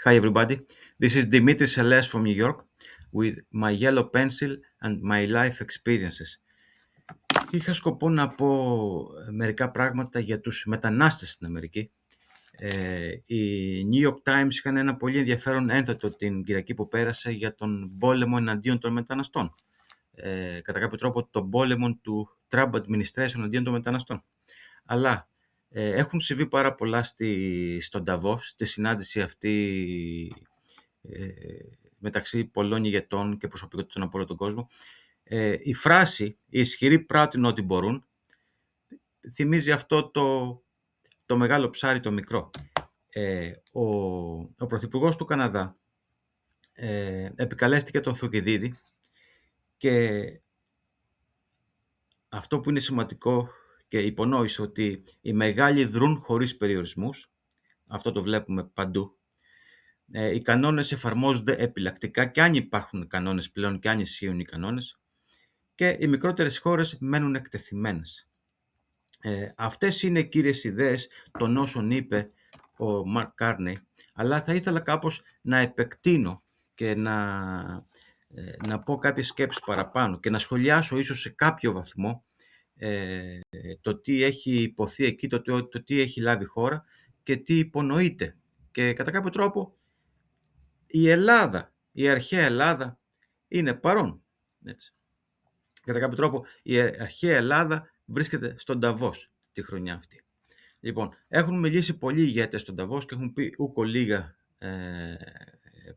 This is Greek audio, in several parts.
Hi, everybody. This is Dimitris Elias from New York with my yellow pencil and my life experiences. Είχα σκοπό να πω μερικά πράγματα για τους μετανάστες στην Αμερική. Οι New York Times είχαν ένα πολύ ενδιαφέρον ένθετο την Κυριακή που πέρασε για τον πόλεμο εναντίον των μεταναστών. Κατά κάποιο τρόπο τον πόλεμο του Trump Administration εναντίον των μεταναστών. Αλλά έχουν συμβεί πάρα πολλά στον Davos, στη συνάντηση αυτή μεταξύ πολλών ηγετών και προσωπικότητων από όλο τον κόσμο. Η φράση «οι ισχυροί πράττουν ό,τι μπορούν» θυμίζει αυτό το μεγάλο ψάρι το μικρό. Ο Πρωθυπουργός του Καναδά επικαλέστηκε τον Θουκυδίδη και αυτό που είναι σημαντικό και υπονόησε ότι οι μεγάλοι δρούν χωρίς περιορισμούς, αυτό το βλέπουμε παντού. Οι κανόνες εφαρμόζονται επιλακτικά και αν υπάρχουν κανόνες πλέον και αν ισχύουν οι κανόνες και οι μικρότερες χώρες μένουν εκτεθειμένες. Αυτές είναι κύριες ιδέες των όσων είπε ο Μαρκ Κάρνεϊ, αλλά θα ήθελα κάπως να επεκτείνω και να πω κάποιες σκέψεις παραπάνω και να σχολιάσω ίσως σε κάποιο βαθμό το τι έχει υποθεί εκεί, το τι έχει λάβει χώρα και τι υπονοείται. Και κατά κάποιο τρόπο η Ελλάδα, η αρχαία Ελλάδα είναι παρόν. Έτσι. Κατά κάποιο τρόπο η αρχαία Ελλάδα βρίσκεται στον Davos τη χρονιά αυτή. Λοιπόν, έχουν μιλήσει πολλοί ηγέτες στον Davos και έχουν πει ούκο λίγα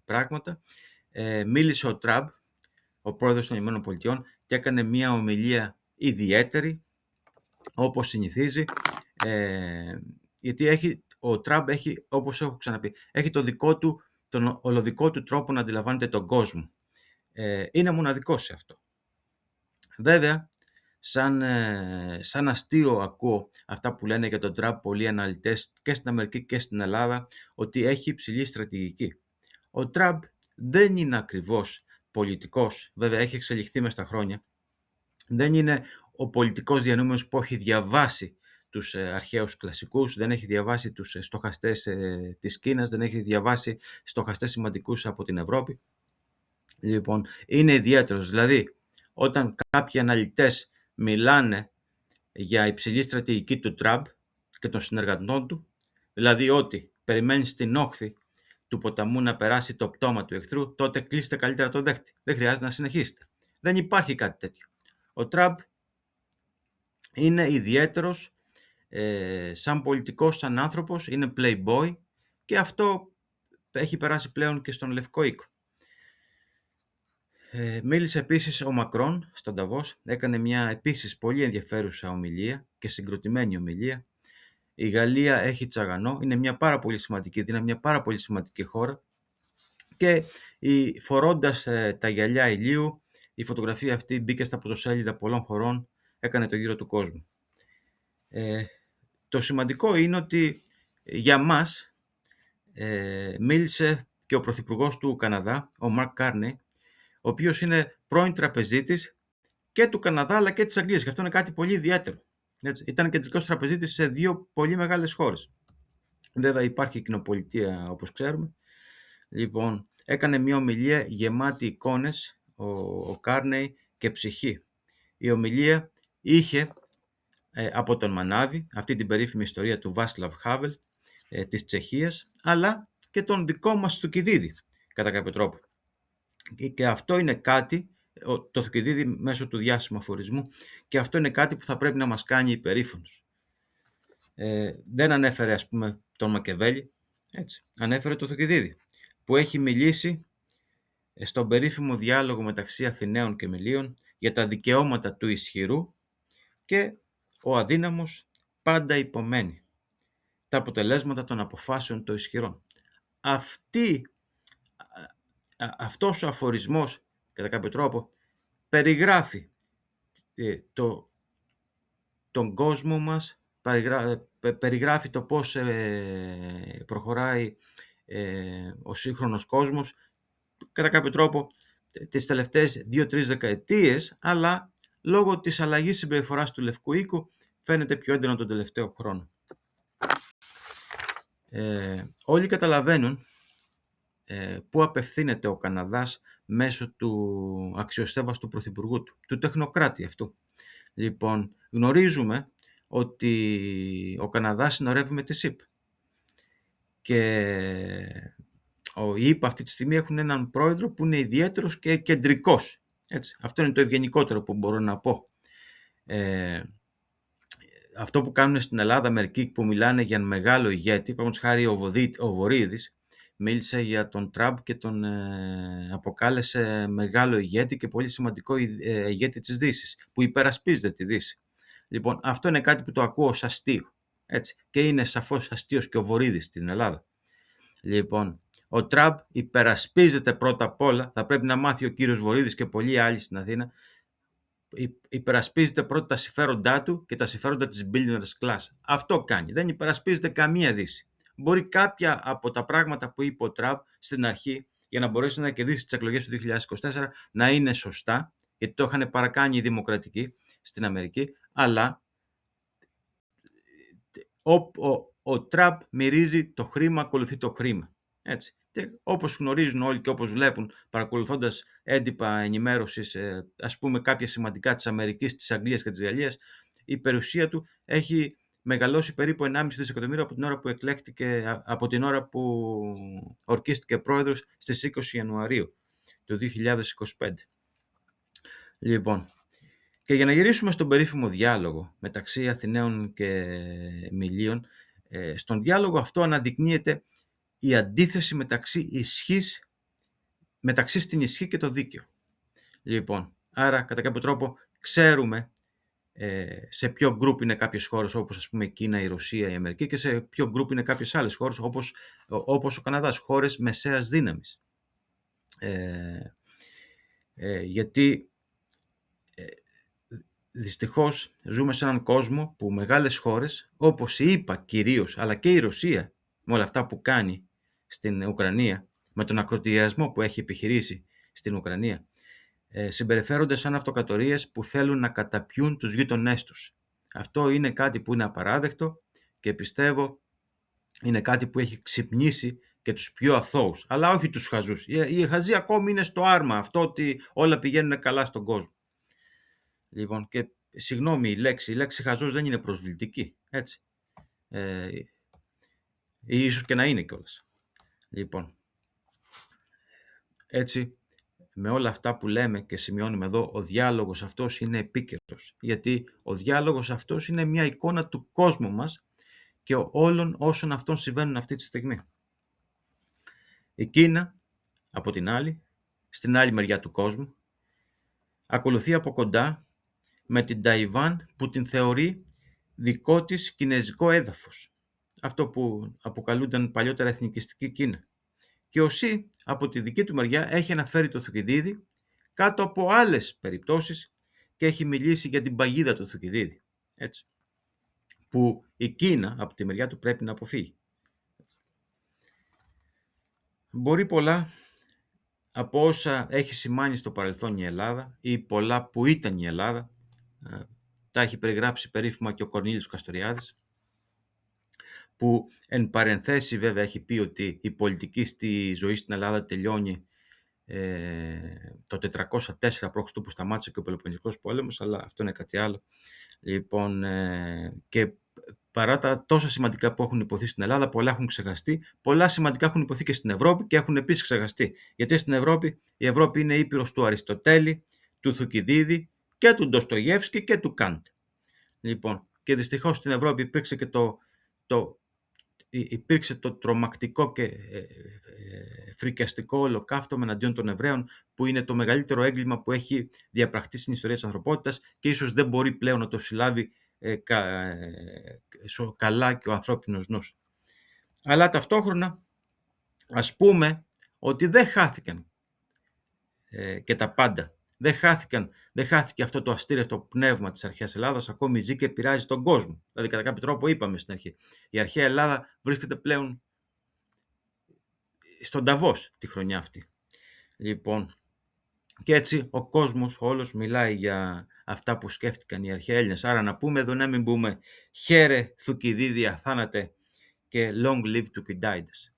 πράγματα. Μίλησε ο Τραμπ, ο πρόεδρος των ΗΠΑ, και έκανε μια ομιλία ιδιαίτερη, όπως συνηθίζει, γιατί ο Τραμπ έχει, όπως έχω ξαναπεί, έχει τον ολοδικό του τρόπο να αντιλαμβάνεται τον κόσμο. Είναι μοναδικός σε αυτό. Βέβαια, σαν αστείο ακούω αυτά που λένε για τον Τραμπ πολλοί αναλυτές και στην Αμερική και στην Ελλάδα, ότι έχει υψηλή στρατηγική. Ο Τραμπ δεν είναι ακριβώς πολιτικός, βέβαια έχει εξελιχθεί μες στα χρόνια. Δεν είναι ο πολιτικός διανούμενος που έχει διαβάσει τους αρχαίους κλασικούς, δεν έχει διαβάσει τους στοχαστές της Κίνας, δεν έχει διαβάσει στοχαστές σημαντικούς από την Ευρώπη. Λοιπόν, είναι ιδιαίτερος. Δηλαδή, όταν κάποιοι αναλυτές μιλάνε για υψηλή στρατηγική του Τραμπ και των συνεργατών του, δηλαδή ότι περιμένει στην όχθη του ποταμού να περάσει το πτώμα του εχθρού, τότε κλείστε καλύτερα το δέχτη. Δεν χρειάζεται να συνεχίσετε. Δεν υπάρχει κάτι τέτοιο. Ο Τραμπ είναι ιδιαίτερος σαν πολιτικός, σαν άνθρωπος, είναι playboy και αυτό έχει περάσει πλέον και στον Λευκό Οίκο. Μίλησε επίσης ο Μακρόν στον Davos, έκανε μια επίσης πολύ ενδιαφέρουσα ομιλία και συγκροτημένη ομιλία. Η Γαλλία έχει τσαγανό, είναι μια πάρα πολύ σημαντική δύναμη, μια πάρα πολύ σημαντική χώρα και φορώντας τα γυαλιά ηλίου, η φωτογραφία αυτή μπήκε στα πρωτοσέλιδα πολλών χωρών, έκανε το γύρο του κόσμου. Το σημαντικό είναι ότι για μας μίλησε και ο Πρωθυπουργός του Καναδά, ο Μαρκ Κάρνεϊ, ο οποίος είναι πρώην τραπεζίτης και του Καναδά αλλά και της Αγγλίας. Και αυτό είναι κάτι πολύ ιδιαίτερο. Έτσι. Ήταν κεντρικός τραπεζίτης σε δύο πολύ μεγάλες χώρες. Βέβαια υπάρχει κοινοπολιτεία όπως ξέρουμε. Λοιπόν, έκανε μια ομιλία γεμάτη εικόνες ο Κάρνεϊ και ψυχή. Η ομιλία είχε από τον Μανάβη, αυτή την περίφημη ιστορία του Βάσλαβ Χάβελ της Τσεχίας, αλλά και τον δικό μας Θουκυδίδη κατά κάποιο τρόπο. Και αυτό είναι κάτι, το Θουκυδίδη μέσω του διάσημου αφορισμού, και αυτό είναι κάτι που θα πρέπει να μας κάνει υπερήφανος. Δεν ανέφερε ας πούμε τον Μακεβέλη, έτσι. Ανέφερε τον Θουκυδίδη που έχει μιλήσει στον περίφημο διάλογο μεταξύ Αθηναίων και Μελίων για τα δικαιώματα του ισχυρού και ο αδύναμος πάντα υπομένει τα αποτελέσματα των αποφάσεων των ισχυρών. Αυτός ο αφορισμός κατά κάποιο τρόπο περιγράφει τον κόσμο μας, περιγράφει το πώς προχωράει ο σύγχρονος κόσμος κατά κάποιο τρόπο τις τελευταίες 2-3 δεκαετίες, αλλά λόγω της αλλαγής συμπεριφοράς του Λευκού Οίκου φαίνεται πιο έντονο τον τελευταίο χρόνο. Όλοι καταλαβαίνουν πού απευθύνεται ο Καναδάς μέσω του αξιοσέβαστου πρωθυπουργού του τεχνοκράτη αυτού. Λοιπόν, γνωρίζουμε ότι ο Καναδάς συνορεύει με τη ΣΥΠ και οι ΗΠΑ αυτή τη στιγμή έχουν έναν πρόεδρο που είναι ιδιαίτερος και κεντρικός. Έτσι. Αυτό είναι το ευγενικότερο που μπορώ να πω. Αυτό που κάνουν στην Ελλάδα μερικοί που μιλάνε για μεγάλο ηγέτη, παραδείγματος χάρη ο Βορίδης, μίλησε για τον Τραμπ και τον αποκάλεσε μεγάλο ηγέτη και πολύ σημαντικό ηγέτη της Δύσης, που υπερασπίζεται τη Δύση. Λοιπόν, αυτό είναι κάτι που το ακούω ως αστείο. Έτσι. Και είναι σαφώς αστείος και ο Βορίδης στην Ελλάδα. Λοιπόν, ο Τραμπ υπερασπίζεται πρώτα απ' όλα, θα πρέπει να μάθει ο κύριος Βορίδης και πολλοί άλλοι στην Αθήνα, υπερασπίζεται πρώτα τα συμφέροντά του και τα συμφέροντα της billionaires class. Αυτό κάνει. Δεν υπερασπίζεται καμία Δύση. Μπορεί κάποια από τα πράγματα που είπε ο Τραμπ στην αρχή για να μπορέσει να κερδίσει τις εκλογές του 2024 να είναι σωστά, γιατί το είχαν παρακάνει οι δημοκρατικοί στην Αμερική, αλλά ο Τραμπ μυρίζει το χρήμα, ακολουθεί το χρήμα. Έτσι. Και όπως γνωρίζουν όλοι και όπως βλέπουν παρακολουθώντας έντυπα ενημέρωσης, ας πούμε κάποια σημαντικά της Αμερικής, της Αγγλίας και της Γαλλίας, η περιουσία του έχει μεγαλώσει περίπου 1,5 δισεκατομμύριο από την ώρα που εκλέχτηκε, από την ώρα που ορκίστηκε πρόεδρος στις 20 Ιανουαρίου του 2025. Λοιπόν, και για να γυρίσουμε στον περίφημο διάλογο μεταξύ Αθηναίων και Μιλίων, στον διάλογο αυτό αναδεικνύεται η αντίθεση μεταξύ στην ισχύ και το δίκαιο. Λοιπόν, άρα κατά κάποιο τρόπο ξέρουμε σε ποιο γκρουπ είναι κάποιες χώρες όπως ας πούμε η Κίνα, η Ρωσία, η Αμερική και σε ποιο γκρουπ είναι κάποιες άλλες χώρες όπως ο Καναδάς, χώρες μεσαίας δύναμης. Γιατί δυστυχώς ζούμε σε έναν κόσμο που μεγάλες χώρες όπως η ΗΠΑ κυρίως, αλλά και η Ρωσία με όλα αυτά που κάνει στην Ουκρανία, με τον ακροτηριασμό που έχει επιχειρήσει στην Ουκρανία, συμπεριφέρονται σαν αυτοκρατορίες που θέλουν να καταπιούν τους γείτονές τους. Αυτό είναι κάτι που είναι απαράδεκτο και πιστεύω είναι κάτι που έχει ξυπνήσει και τους πιο αθώους, αλλά όχι τους χαζούς. Οι χαζοί ακόμη είναι στο άρμα αυτό ότι όλα πηγαίνουν καλά στον κόσμο. Λοιπόν, και συγγνώμη, η λέξη χαζός δεν είναι προσβλητική, έτσι. Ίσως και να είναι κιόλας. Λοιπόν, έτσι, με όλα αυτά που λέμε και σημειώνουμε εδώ, ο διάλογος αυτός είναι επίκαιρος, γιατί ο διάλογος αυτός είναι μια εικόνα του κόσμου μας και όλων όσων αυτών συμβαίνουν αυτή τη στιγμή. Η Κίνα, από την άλλη, στην άλλη μεριά του κόσμου, ακολουθεί από κοντά με την Ταϊβάν που την θεωρεί δικό της κινέζικο έδαφος. Αυτό που αποκαλούνταν παλιότερα εθνικιστική Κίνα. Και ο Σι από τη δική του μεριά έχει αναφέρει το Θουκυδίδη κάτω από άλλες περιπτώσεις και έχει μιλήσει για την παγίδα του Θουκυδίδη. Έτσι. Που η Κίνα από τη μεριά του πρέπει να αποφύγει. Μπορεί πολλά από όσα έχει σημάνει στο παρελθόν η Ελλάδα ή πολλά που ήταν η Ελλάδα, τα έχει περιγράψει περίφημα και ο Κορνήλιος Καστοριάδης, που εν παρενθέσει βέβαια έχει πει ότι η πολιτική στη ζωή στην Ελλάδα τελειώνει το 404 π.Χ. που σταμάτησε και ο Πελοποννησικός πόλεμος, αλλά αυτό είναι κάτι άλλο. Λοιπόν, και παρά τα τόσα σημαντικά που έχουν υποθεί στην Ελλάδα, πολλά έχουν ξεχαστεί, πολλά σημαντικά έχουν υποθεί και στην Ευρώπη και έχουν επίσης ξεχαστεί. Γιατί στην Ευρώπη, η Ευρώπη είναι ήπειρος του Αριστοτέλη, του Θουκυδίδη και του Ντοστογεύσκη και του Καντ. Λοιπόν, και δυστυχώς στην Ευρώπη υπήρξε το τρομακτικό και φρικιαστικό ολοκαύτωμα εναντίον των Εβραίων, που είναι το μεγαλύτερο έγκλημα που έχει διαπραχτεί στην ιστορία της ανθρωπότητας και ίσως δεν μπορεί πλέον να το συλλάβει καλά και ο ανθρώπινος νους. Αλλά ταυτόχρονα ας πούμε ότι δεν χάθηκαν και τα πάντα. Δεν χάθηκε αυτό το αστήρευτο πνεύμα της αρχαίας Ελλάδας, ακόμη ζει και πειράζει τον κόσμο. Δηλαδή, κατά κάποιο τρόπο, είπαμε στην αρχή, η αρχαία Ελλάδα βρίσκεται πλέον στον Νταβός τη χρονιά αυτή. Λοιπόν, και έτσι ο κόσμος όλος μιλάει για αυτά που σκέφτηκαν οι αρχαίοι Έλληνες. Άρα να πούμε εδώ, να μην πούμε χαίρε Θουκυδίδη αθάνατε και long live Thukydides.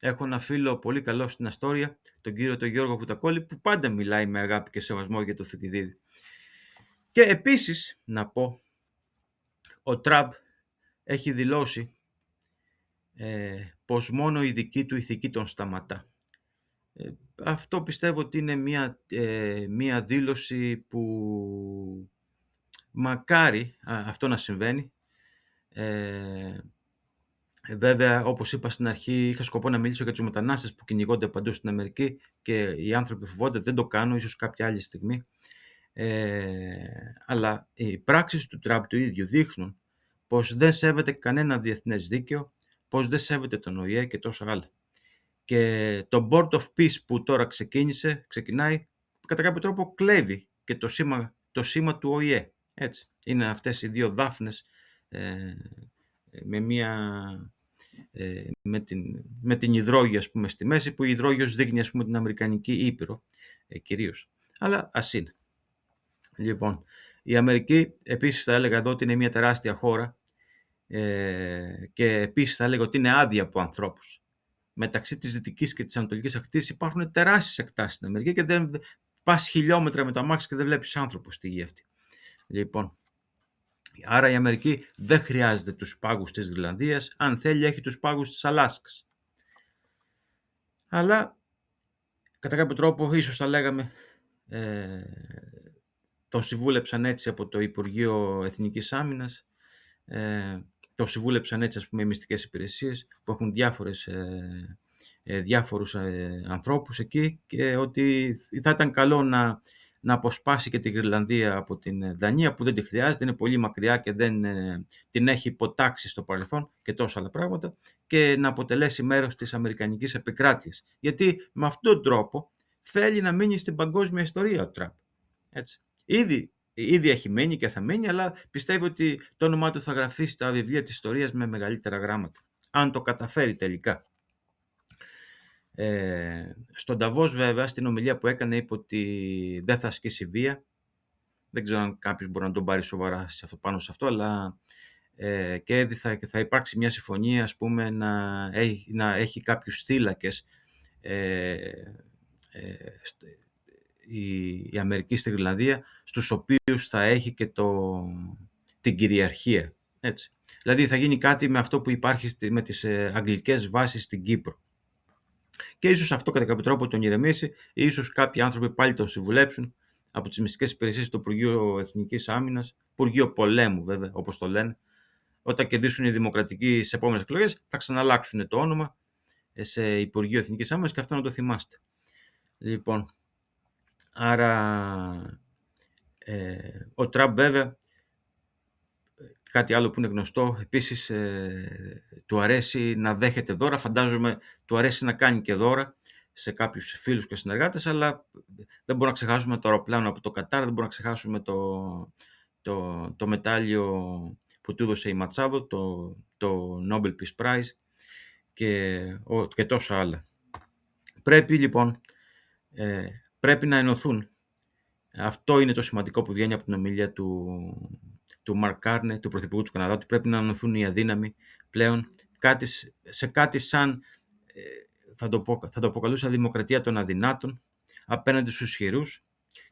έχω ένα φίλο πολύ καλό στην Αστόρια, τον κύριο τον Γιώργο Κουτακόλη, που πάντα μιλάει με αγάπη και σεβασμό για το Θουκυδίδη. Και επίσης να πω, ο Τραμπ έχει δηλώσει πως μόνο η δική του ηθική τον σταματά. Αυτό πιστεύω ότι είναι μια δήλωση που μακάρι αυτό να συμβαίνει. Βέβαια, όπως είπα στην αρχή, είχα σκοπό να μιλήσω για τους μετανάστες που κυνηγώνται παντού στην Αμερική και οι άνθρωποι φοβόνται, δεν το κάνω, ίσως κάποια άλλη στιγμή. Αλλά οι πράξεις του Τραμπ του ίδιου δείχνουν πως δεν σέβεται κανένα διεθνές δίκαιο, πως δεν σέβεται τον ΟΗΕ και τόσα άλλα. Και το Board of Peace που τώρα ξεκινάει, κατά κάποιο τρόπο κλέβει και το σήμα του ΟΗΕ. Έτσι. Είναι αυτές οι δύο δάφνες με την υδρόγειο, ας πούμε, στη μέση, που η υδρόγειος δείχνει, ας πούμε, την Αμερικανική Ήπειρο κυρίως. Αλλά ας είναι. Λοιπόν, η Αμερική επίσης θα έλεγα εδώ ότι είναι μια τεράστια χώρα και επίσης θα έλεγα ότι είναι άδεια από ανθρώπους. Μεταξύ της δυτικής και της ανατολικής ακτής υπάρχουν τεράστιες εκτάσεις στην Αμερική και δεν πας χιλιόμετρα με το αμάξι και δεν βλέπεις άνθρωπο στη γη αυτή. Λοιπόν, άρα η Αμερική δεν χρειάζεται τους πάγους της Γροιλανδίας, αν θέλει έχει τους πάγους της Αλάσκας. Αλλά κατά κάποιο τρόπο ίσως θα λέγαμε τον συμβούλεψαν έτσι από το Υπουργείο Εθνικής Άμυνας, τον συμβούλεψαν έτσι, ας πούμε, οι μυστικές υπηρεσίες που έχουν διάφορους ανθρώπους εκεί, και ότι θα ήταν καλό να αποσπάσει και τη Γροιλανδία από την Δανία, που δεν τη χρειάζεται, είναι πολύ μακριά και δεν την έχει υποτάξει στο παρελθόν και τόσα άλλα πράγματα, και να αποτελέσει μέρος της αμερικανικής επικράτειας. Γιατί με αυτόν τον τρόπο θέλει να μείνει στην παγκόσμια ιστορία ο Τραμπ. Έτσι. Ήδη έχει μείνει και θα μείνει, αλλά πιστεύει ότι το όνομά του θα γραφεί στα βιβλία της ιστορίας με μεγαλύτερα γράμματα. Αν το καταφέρει τελικά. Στον Νταβός, βέβαια, στην ομιλία που έκανε, είπε ότι δεν θα ασκήσει βία. Δεν ξέρω αν κάποιος μπορεί να τον πάρει σοβαρά πάνω σε αυτό, αλλά και θα υπάρξει μια συμφωνία, ας πούμε, να έχει κάποιους θύλακες η Αμερική στη Γροιλανδία, στους οποίους θα έχει και την κυριαρχία. Έτσι. Δηλαδή θα γίνει κάτι με αυτό που υπάρχει με τις αγγλικές βάσεις στην Κύπρο. Και ίσως αυτό κατά κάποιο τρόπο τον ηρεμήσει, ή ίσως κάποιοι άνθρωποι πάλι τον συμβουλέψουν από τις μυστικές υπηρεσίες του Υπουργείου Εθνικής Άμυνας, Υπουργείο Πολέμου βέβαια, όπως το λένε. Όταν κερδίσουν οι δημοκρατικοί στις επόμενες εκλογές, θα ξαναλλάξουν το όνομα σε Υπουργείο Εθνικής Άμυνας, και αυτό να το θυμάστε. Λοιπόν, άρα ο Τραμπ, βέβαια, κάτι άλλο που είναι γνωστό, επίσης του αρέσει να δέχεται δώρα. Φαντάζομαι του αρέσει να κάνει και δώρα σε κάποιους φίλους και συνεργάτες, αλλά δεν μπορούμε να ξεχάσουμε το αεροπλάνο από το Κατάρ, δεν μπορούμε να ξεχάσουμε το μετάλλιο που του έδωσε η Ματσάβο, το Nobel Peace Prize και τόσα άλλα. Πρέπει λοιπόν πρέπει να ενωθούν. Αυτό είναι το σημαντικό που βγαίνει από την ομιλία του Μαρκ Κάρνε, του Πρωθυπουργού του Καναδά, ότι πρέπει να ενωθούν οι αδύναμοι πλέον σε κάτι σαν, θα το αποκαλούσα, δημοκρατία των αδυνάτων απέναντι στους ισχυρούς,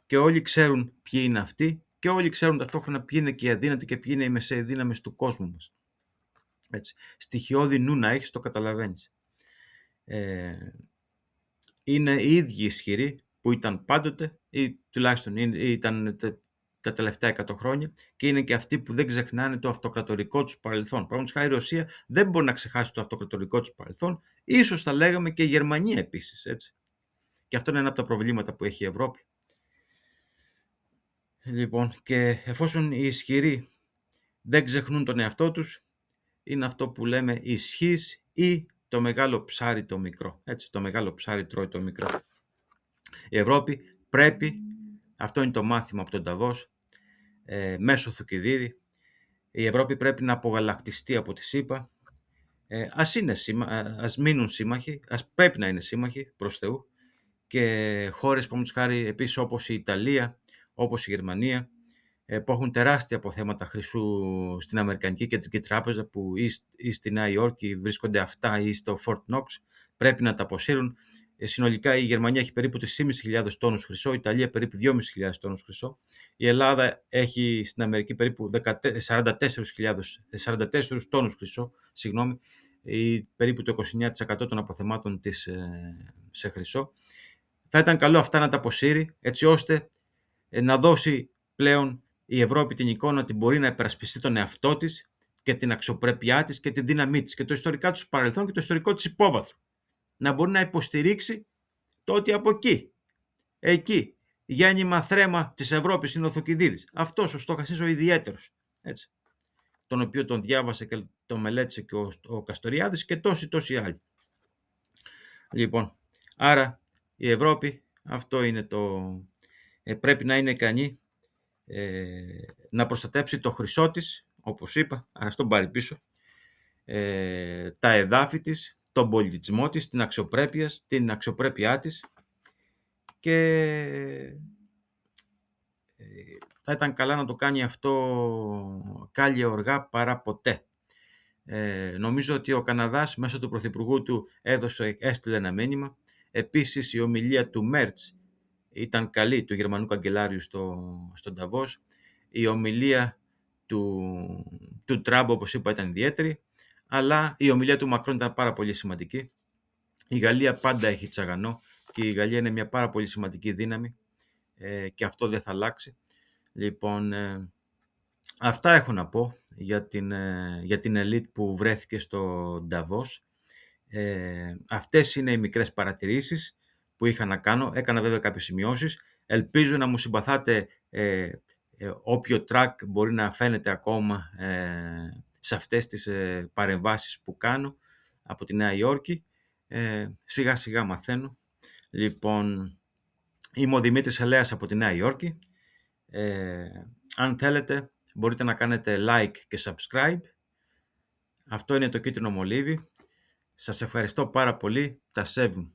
και όλοι ξέρουν ποιοι είναι αυτοί και όλοι ξέρουν ταυτόχρονα ποιοι είναι και οι αδύνατοι και ποιοι είναι οι μεσαίοι δύναμες του κόσμου μας. Έτσι. Στοιχειώδη νου να έχεις, το καταλαβαίνεις. Είναι οι ίδιοι ισχυροί που ήταν πάντοτε, ή τουλάχιστον ήταν τα τελευταία 100 χρόνια, και είναι και αυτοί που δεν ξεχνάνε το αυτοκρατορικό τους παρελθόν. Παραδείγματος χάρη, η Ρωσία δεν μπορεί να ξεχάσει το αυτοκρατορικό τους παρελθόν, ίσως θα λέγαμε και η Γερμανία επίσης. Έτσι. Και αυτό είναι ένα από τα προβλήματα που έχει η Ευρώπη. Λοιπόν, και εφόσον οι ισχυροί δεν ξεχνούν τον εαυτό τους, είναι αυτό που λέμε ισχύς ή το μεγάλο ψάρι το μικρό. Έτσι, το μεγάλο ψάρι τρώει το μικρό. Η Ευρώπη πρέπει, αυτό είναι το μάθημα από τον Νταβός, μέσω Θουκυδίδη, η Ευρώπη πρέπει να απογαλακτιστεί από τη ΣΥΠΑ. Ας μείνουν σύμμαχοι, πρέπει να είναι σύμμαχοι προς Θεού, και χώρες που χάρη επίσης όπως η Ιταλία, όπως η Γερμανία, που έχουν τεράστια αποθέματα χρυσού στην Αμερικανική Κεντρική Τράπεζα, που ή στη Νέα Υόρκη βρίσκονται αυτά, ή στο Fort Knox, πρέπει να τα αποσύρουν. Συνολικά η Γερμανία έχει περίπου 3.500 τόνους χρυσό, η Ιταλία περίπου 2.500 τόνους χρυσό. Η Ελλάδα έχει στην Αμερική περίπου 44 τόνους χρυσό, ή περίπου το 29% των αποθεμάτων της σε χρυσό. Θα ήταν καλό αυτά να τα αποσύρει, έτσι ώστε να δώσει πλέον η Ευρώπη την εικόνα ότι μπορεί να υπερασπιστεί τον εαυτό της και την αξιοπρέπειά της και την δύναμή της και το ιστορικά της παρελθόν και το ιστορικό της υπόβαθρο. Να μπορεί να υποστηρίξει το ότι από εκεί, γέννημα θρέμα της Ευρώπης είναι ο Θουκυδίδης. Αυτός ο στοχαστής ο ιδιαίτερος, έτσι, τον οποίο τον διάβασε και τον μελέτησε και ο Καστοριάδης και τόσοι άλλοι. Λοιπόν, άρα η Ευρώπη, αυτό είναι πρέπει να είναι ικανή να προστατέψει το χρυσό της, όπως είπα, άρα στον πάρει πίσω, τα εδάφη της, τον πολιτισμό της, την αξιοπρέπειά της, και θα ήταν καλά να το κάνει αυτό κάλλιο οργά παρά ποτέ. Νομίζω ότι ο Καναδάς μέσω του Πρωθυπουργού του έστειλε ένα μήνυμα. Επίσης η ομιλία του Μέρτς ήταν καλή, του Γερμανού Καγκελάριου στον Νταβός. Η ομιλία του Τραμπ, όπως είπα, ήταν ιδιαίτερη, αλλά η ομιλία του Μακρόν ήταν πάρα πολύ σημαντική. Η Γαλλία πάντα έχει τσαγανό και η Γαλλία είναι μια πάρα πολύ σημαντική δύναμη και αυτό δεν θα αλλάξει. Λοιπόν, αυτά έχω να πω για την ελίτ που βρέθηκε στο Νταβός. Αυτές είναι οι μικρές παρατηρήσεις που είχα να κάνω. Έκανα βέβαια κάποιες σημειώσεις. Ελπίζω να μου συμπαθάτε όποιο track μπορεί να φαίνεται ακόμα σε αυτές τις παρεμβάσεις που κάνω από τη Νέα Υόρκη. Σιγά σιγά μαθαίνω. Λοιπόν, είμαι ο Δημήτρης Ελέας από τη Νέα Υόρκη. Αν θέλετε μπορείτε να κάνετε like και subscribe. Αυτό είναι το κίτρινο μολύβι. Σας ευχαριστώ πάρα πολύ. Τα σέβομαι.